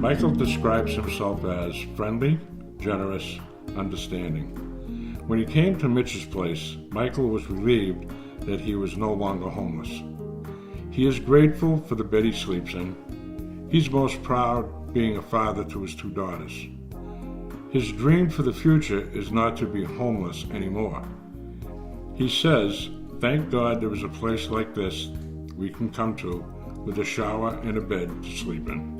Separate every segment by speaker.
Speaker 1: Michael describes himself as friendly, generous, understanding. When he came to Mitch's place, Michael was relieved that he was no longer homeless. He is grateful for the bed he sleeps in. He's most proud being a father to his 2 daughters. His dream for the future is not to be homeless anymore. He says, "Thank God there is a place like this we can come to with a shower and a bed to sleep in."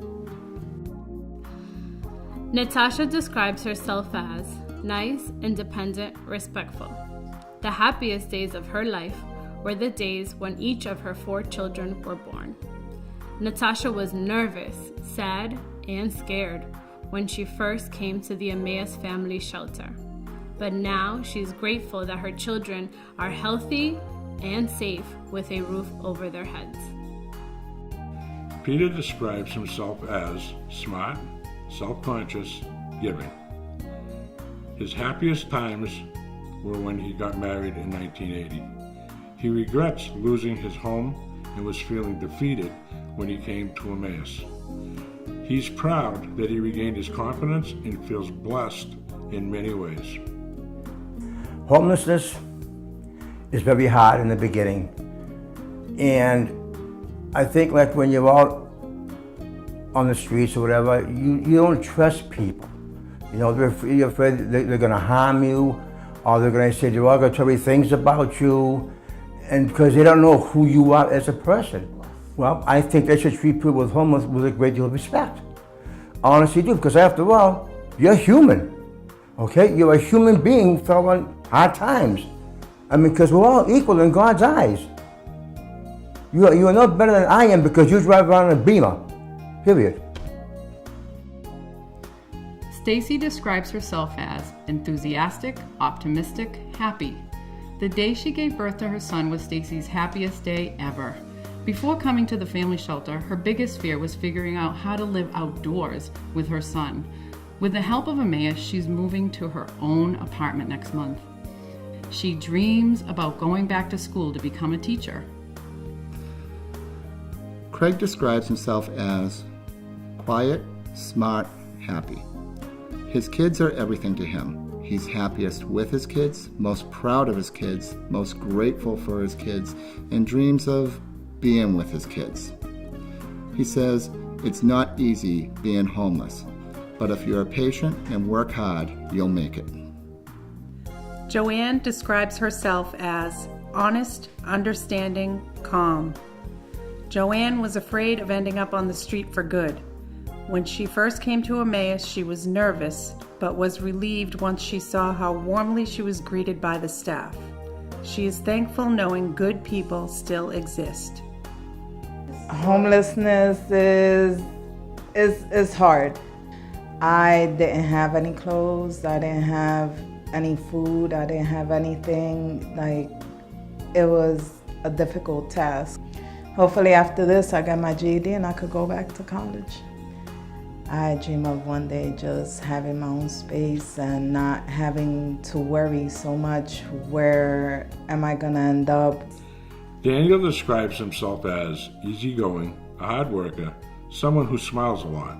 Speaker 2: Natasha describes herself as nice, independent, respectful. The happiest days of her life were the days when each of her 4 children were born. Natasha was nervous, sad, and scared when she first came to the Emmaus Family Shelter. But now she's grateful that her children are healthy and safe with a roof over their heads.
Speaker 1: Peter describes himself as smart, self-conscious, giving. His happiest times were when he got married in 1980. He regrets losing his home and was feeling defeated when he came to Emmaus. He's proud that he regained his confidence and feels blessed in many ways.
Speaker 3: Homelessness is very hard in the beginning. And I think like when you're out on the streets or whatever, you don't trust people. You know, you're afraid they're going to harm you, or they're going to say derogatory things about you, and because they don't know who you are as a person. Well, I think they should treat people with homeless with a great deal of respect. I honestly do, because after all, you're human, okay? You're a human being who fell on hard times. I mean, because we're all equal in God's eyes. You are no better than I am because you drive around in a Beamer, period.
Speaker 4: Stacy describes herself as enthusiastic, optimistic, happy. The day she gave birth to her son was Stacy's happiest day ever. Before coming to the family shelter, her biggest fear was figuring out how to live outdoors with her son. With the help of Emmaus, she's moving to her own apartment next month. She dreams about going back to school to become a teacher.
Speaker 5: Craig describes himself as quiet, smart, happy. His kids are everything to him. He's happiest with his kids, most proud of his kids, most grateful for his kids, and dreams of being with his kids. He says, "It's not easy being homeless, but if you're patient and work hard, you'll make it."
Speaker 6: Joanne describes herself as honest, understanding, calm. Joanne was afraid of ending up on the street for good. When she first came to Emmaus, she was nervous, but was relieved once she saw how warmly she was greeted by the staff. She is thankful knowing good people still exist.
Speaker 7: Homelessness is hard. I didn't have any clothes, I didn't have any food, I didn't have anything. It was a difficult task. Hopefully after this I got my GED and I could go back to college. I dream of one day just having my own space and not having to worry so much, where am I gonna end up?
Speaker 1: Daniel describes himself as easygoing, a hard worker, someone who smiles a lot.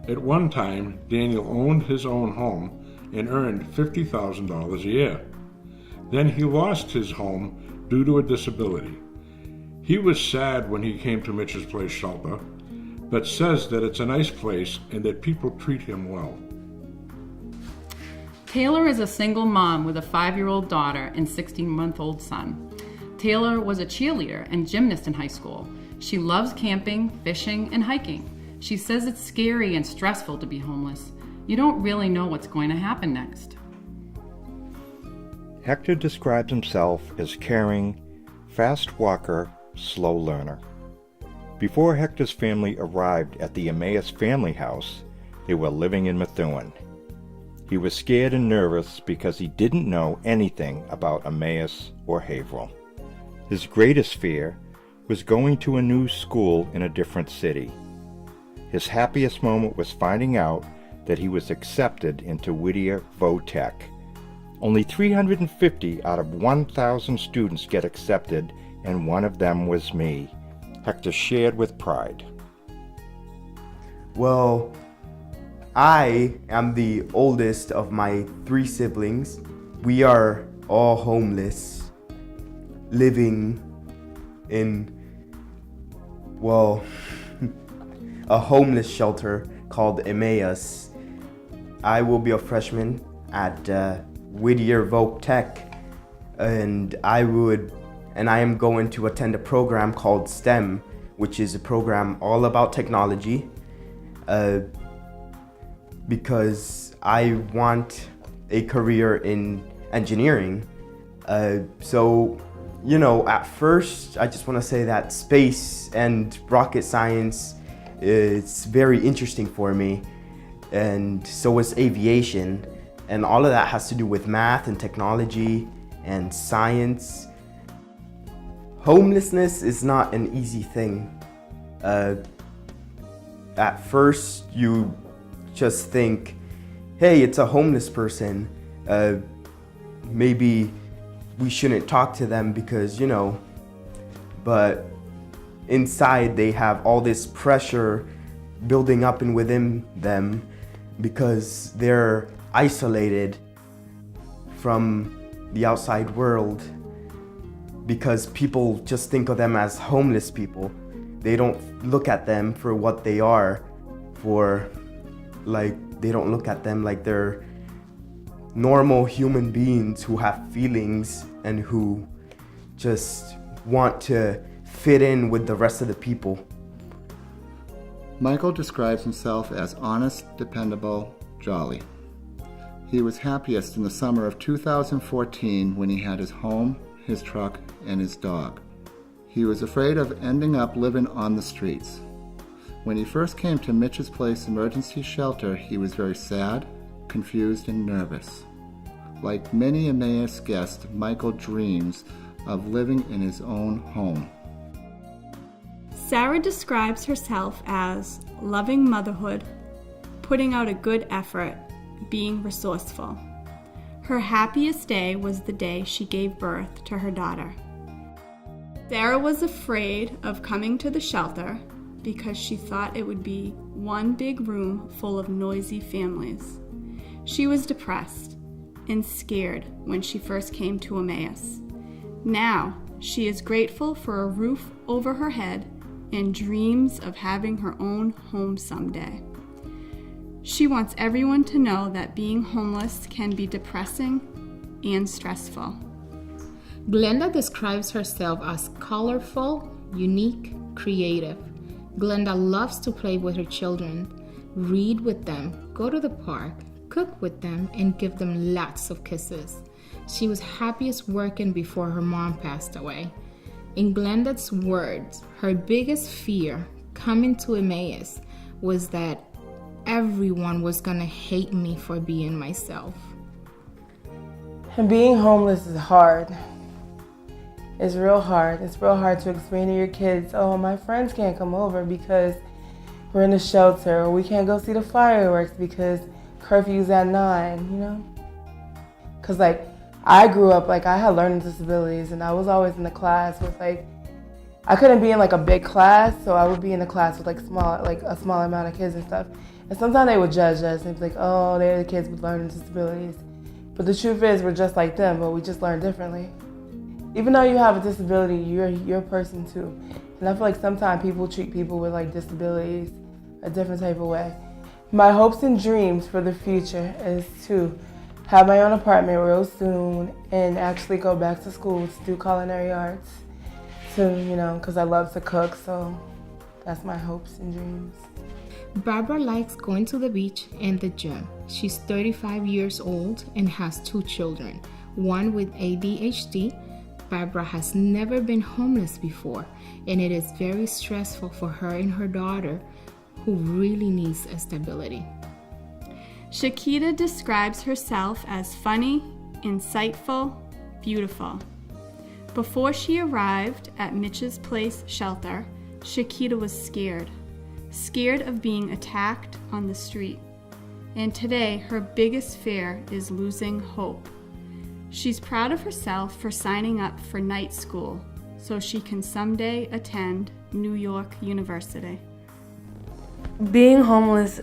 Speaker 1: At one time, Daniel owned his own home and earned $50,000 a year. Then he lost his home due to a disability. He was sad when he came to Mitch's Place shelter, but says that it's a nice place and that people treat him well.
Speaker 4: Taylor is a single mom with a 5-year-old daughter and 16-month-old son. Taylor was a cheerleader and gymnast in high school. She loves camping, fishing, and hiking. She says it's scary and stressful to be homeless. You don't really know what's going to happen next.
Speaker 8: Hector describes himself as caring, fast walker, slow learner. Before Hector's family arrived at the Emmaus family house, they were living in Methuen. He was scared and nervous because he didn't know anything about Emmaus or Haverhill. His greatest fear was going to a new school in a different city. His happiest moment was finding out that he was accepted into Whittier Vo-Tech. Only 350 out of 1,000 students get accepted, and one of them was me, Hector shared with pride.
Speaker 9: Well, I am the oldest of my 3 siblings. We are all homeless, living in, well, a homeless shelter called Emmaus. I will be a freshman at Whittier Voc Tech, and I am going to attend a program called STEM, which is a program all about technology, because I want a career in engineering. So, at first, I just want to say that space and rocket science, it's very interesting for me, and so is aviation, and all of that has to do with math and technology and science. Homelessness is not an easy thing. At first, you just think, hey, it's a homeless person. Maybe we shouldn't talk to them because, but inside they have all this pressure building up and within them because they're isolated from the outside world, because people just think of them as homeless people. They don't look at them for what they are, they don't look at them like they're normal human beings who have feelings and who just want to fit in with the rest of the people.
Speaker 5: Michael describes himself as honest, dependable, jolly. He was happiest in the summer of 2014 when he had his home, his truck, and his dog. He was afraid of ending up living on the streets. When he first came to Mitch's Place Emergency Shelter, he was very sad, confused, and nervous. Like many Emmaus guests, Michael dreams of living in his own home.
Speaker 2: Sarah describes herself as loving motherhood, putting out a good effort, being resourceful. Her happiest day was the day she gave birth to her daughter. Sarah was afraid of coming to the shelter because she thought it would be one big room full of noisy families. She was depressed and scared when she first came to Emmaus. Now, she is grateful for a roof over her head and dreams of having her own home someday. She wants everyone to know that being homeless can be depressing and stressful.
Speaker 10: Glenda describes herself as colorful, unique, creative. Glenda loves to play with her children, read with them, go to the park, cook with them, and give them lots of kisses. She was happiest working before her mom passed away. In Glenda's words, her biggest fear coming to Emmaus was that everyone was gonna hate me for being myself.
Speaker 11: And being homeless is hard. It's real hard. It's real hard to explain to your kids, oh, my friends can't come over because we're in a shelter, or we can't go see the fireworks because curfew's at 9, Because, I grew up, I had learning disabilities, and I was always in the class with, I couldn't be in, a big class, so I would be in a class with, a small amount of kids and stuff. And sometimes they would judge us and be like, oh, they're the kids with learning disabilities. But the truth is, we're just like them, but we just learn differently. Even though you have a disability, you're a person too. And I feel like sometimes people treat people with disabilities a different type of way. My hopes and dreams for the future is to have my own apartment real soon and actually go back to school to do culinary arts. Because I love to cook, so that's my hopes and dreams.
Speaker 10: Barbara likes going to the beach and the gym. She's 35 years old and has 2 children, one with ADHD. Barbara has never been homeless before, and it is very stressful for her and her daughter, who really needs stability.
Speaker 2: Shakita describes herself as funny, insightful, beautiful. Before she arrived at Mitch's Place shelter, Shakita was scared of being attacked on the street. And today, her biggest fear is losing hope. She's proud of herself for signing up for night school so she can someday attend New York University.
Speaker 11: Being homeless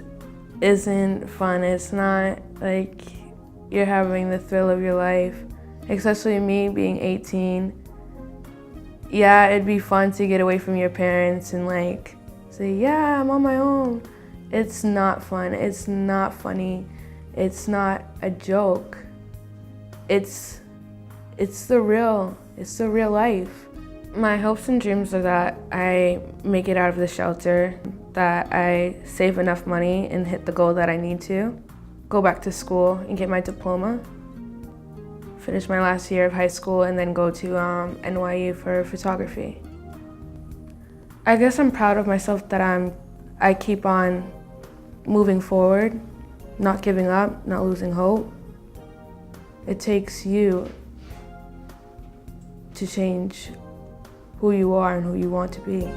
Speaker 11: isn't fun. It's not like you're having the thrill of your life, especially me being 18. Yeah, it'd be fun to get away from your parents and like say, yeah, I'm on my own. It's not fun. It's not funny. It's not a joke. It's the real life. My hopes and dreams are that I make it out of the shelter, that I save enough money and hit the goal that I need to, go back to school and get my diploma, finish my last year of high school, and then go to NYU for photography. I guess I'm proud of myself that I keep on moving forward, not giving up, not losing hope. It takes you to change who you are and who you want to be.